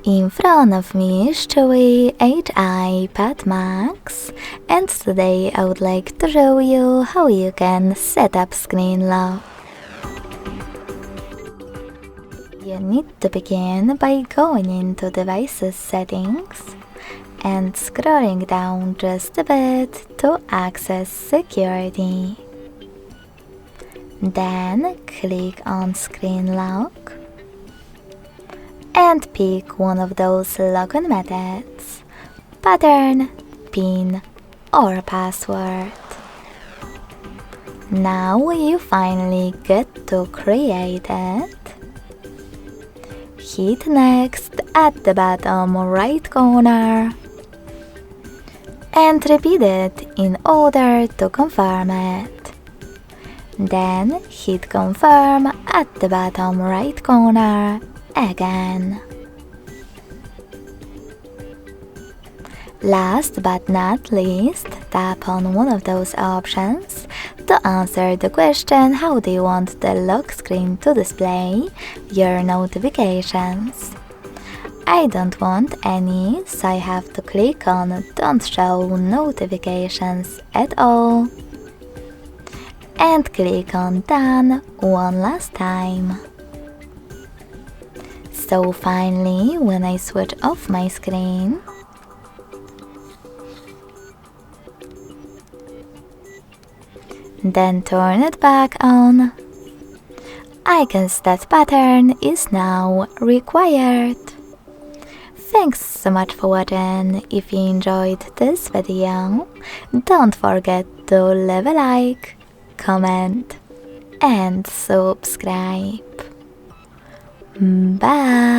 In front of me is Chuwi HiPad Max, and today I would like to show you how you can set up screen lock. You need to begin by going into Devices Settings and scrolling down just a bit to access Security. Then click on Screen Lock and pick one of those login methods: pattern, PIN, or password. Now you finally get to create it. Hit Next at the bottom right corner and repeat it in order to confirm it. Then hit Confirm at the bottom right corner again. Last but not least, tap on one of those options to answer the question: how do you want the lock screen to display your notifications? I don't want any, so I have to click on Don't Show Notifications at All and click on Done one last time. So finally, when I switch off my screen, then turn it back on, I can see that pattern is now required. Thanks so much for watching. If you enjoyed this video, don't forget to leave a like, comment and subscribe. Bye!